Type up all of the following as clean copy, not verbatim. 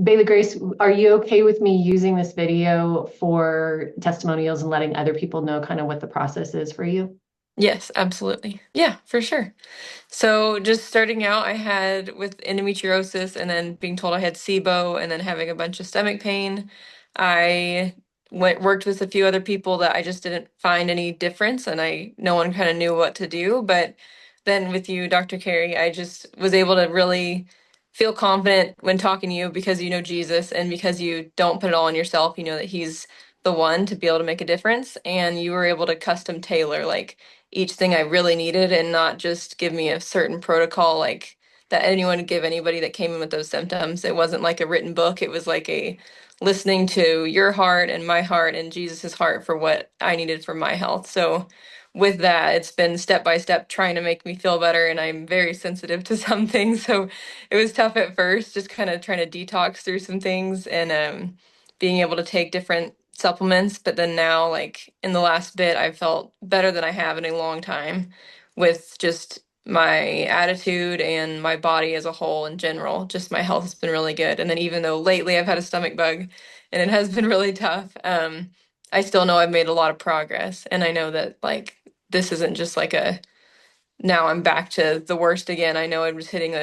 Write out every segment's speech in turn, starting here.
Bailey Grace, are you okay with me using this video for testimonials and letting other people know kind of what the process is for you? Yes, absolutely. Yeah, for sure. So just starting out, I had with endometriosis and then being told I had SIBO and then having a bunch of stomach pain. I worked with a few other people that I just didn't find any difference and no one kind of knew what to do. But then with you, Dr. Kari, I just was able to really feel confident when talking to you because you know Jesus and because you don't put it all on yourself, you know that he's the one to be able to make a difference. And you were able to custom tailor like each thing I really needed and not just give me a certain protocol like that anyone would give anybody that came in with those symptoms. It wasn't like a written book. It was like a listening to your heart and my heart and Jesus's heart for what I needed for my health. So with that, it's been step by step trying to make me feel better, and I'm very sensitive to some things. So it was tough at first, just kind of trying to detox through some things and being able to take different supplements. But then now, like in the last bit, I've felt better than I have in a long time with just my attitude and my body as a whole in general. Just my health has been really good. And then even though lately I've had a stomach bug and it has been really tough, I still know I've made a lot of progress. And I know that like this isn't just like a now I'm back to the worst again. I know I was hitting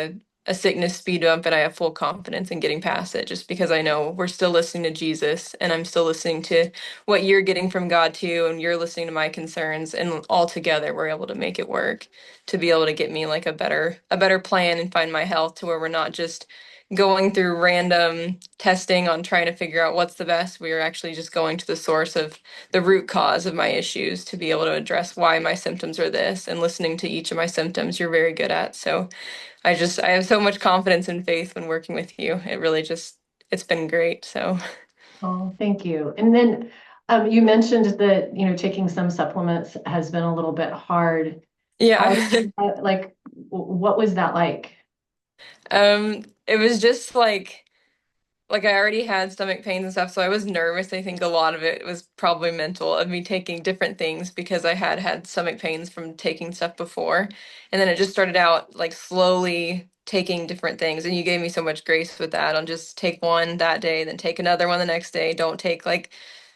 a sickness speed bump and I have full confidence in getting past it just because I know we're still listening to Jesus and I'm still listening to what you're getting from God too, and you're listening to my concerns, and all together we're able to make it work to be able to get me like a better plan and find my health to where we're not just going through random testing on trying to figure out what's the best. We are actually just going to the source of the root cause of my issues to be able to address why my symptoms are this, and listening to each of my symptoms you're very good at. So I have so much confidence and faith when working with you. It really just it's been great. So Oh, thank you. And then you mentioned that, taking some supplements has been a little bit hard. How, yeah. like, what was that like? It was just like I already had stomach pains and stuff, so I was nervous. I think a lot of it was probably mental of me taking different things because I had had stomach pains from taking stuff before. And then it just started out like slowly taking different things. And you gave me so much grace with that on just take one that day, then take another one the next day. Don't take like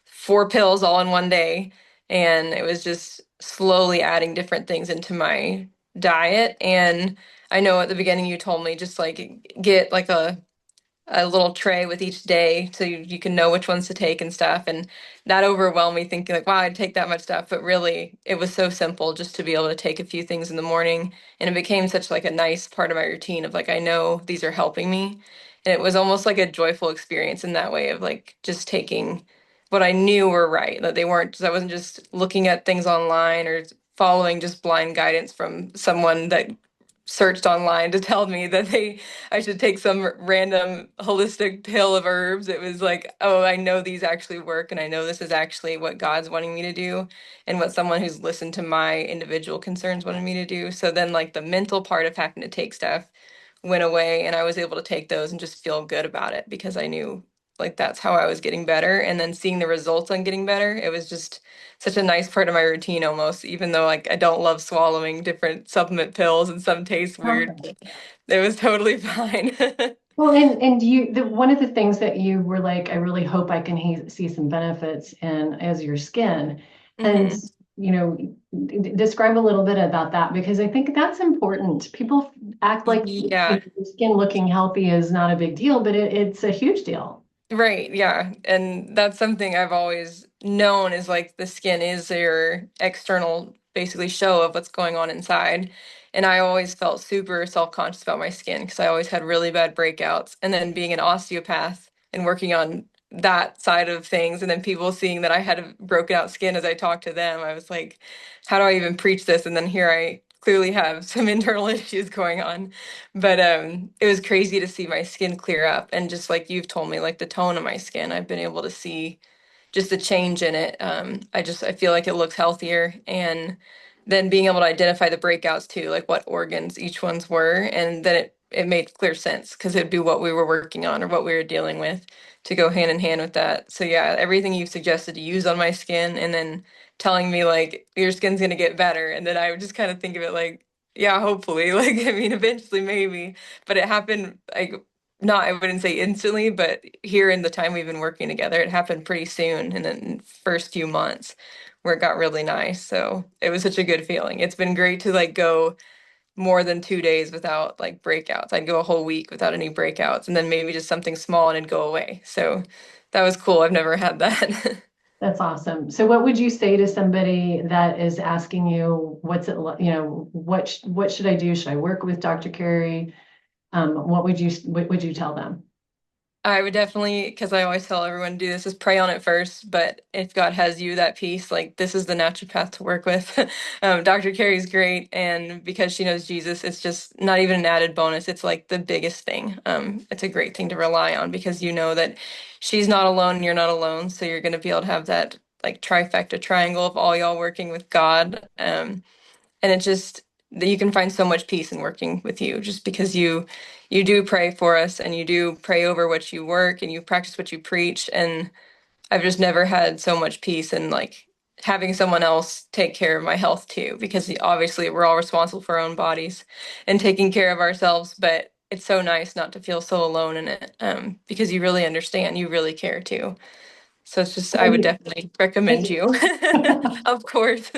4 pills all in one day. And it was just slowly adding different things into my diet. And I know at the beginning you told me just like get like a little tray with each day so you can know which ones to take and stuff. And that overwhelmed me thinking like, wow, I'd take that much stuff. But really, it was so simple just to be able to take a few things in the morning. And it became such like a nice part of my routine of like, I know these are helping me. And it was almost like a joyful experience in that way of like just taking what I knew were right, that they weren't, I wasn't just looking at things online or following just blind guidance from someone that searched online to tell me that I should take some random holistic pill of herbs. It was like, oh, I know these actually work and I know this is actually what God's wanting me to do and what someone who's listened to my individual concerns wanted me to do. So then like the mental part of having to take stuff went away and I was able to take those and just feel good about it because I knew like that's how I was getting better, and then seeing the results on getting better, it was just such a nice part of my routine almost, even though like I don't love swallowing different supplement pills and some taste weird. It was totally fine. Well, and one of the things that you were like, I really hope I can see some benefits in as your skin, and hmm you know, describe a little bit about that because I think that's important. People act like Yeah, your skin looking healthy is not a big deal, but it's a huge deal. right, yeah. And that's something I've always known is like the skin is your external basically show of what's going on inside. And I always felt super self-conscious about my skin because I always had really bad breakouts. And then being an osteopath and working on that side of things, and then people seeing that I had a broken out skin as I talked to them, I was like, how do I even preach this? And then here I clearly have some internal issues going on. But it was crazy to see my skin clear up, and just like you've told me, like the tone of my skin, I've been able to see just the change in it. I feel like it looks healthier, and then being able to identify the breakouts too, like what organs each ones were, and then it made clear sense because it'd be what we were working on or what we were dealing with to go hand in hand with that. So yeah, everything you've suggested to use on my skin, and then telling me like your skin's gonna get better, and then I would just kind of think of it like, yeah, hopefully, like I mean, eventually maybe, but it happened like not, I wouldn't say instantly, but here in the time we've been working together, it happened pretty soon in the first few months where it got really nice. So it was such a good feeling. It's been great to like go more than 2 days without like breakouts. I'd go a whole week without any breakouts and then maybe just something small and it'd go away. So that was cool. I've never had that. That's awesome. So what would you say to somebody that is asking you, what's it, what should I do? Should I work with Dr. Kari? What would you tell them? I would definitely, because I always tell everyone to do this, is pray on it first. But if God has you that peace, like this is the naturopath to work with. Dr. Carrie's great, and because she knows Jesus, it's just not even an added bonus. It's like the biggest thing. It's a great thing to rely on because you know that she's not alone and you're not alone. So you're going to be able to have that like trifecta triangle of all y'all working with God. And it just that you can find so much peace in working with you just because you do pray for us and you do pray over what you work and you practice what you preach. And I've just never had so much peace in like having someone else take care of my health too, because obviously we're all responsible for our own bodies and taking care of ourselves, but it's so nice not to feel so alone in it, because you really understand, you really care too. So it's just I would definitely recommend you. Of course.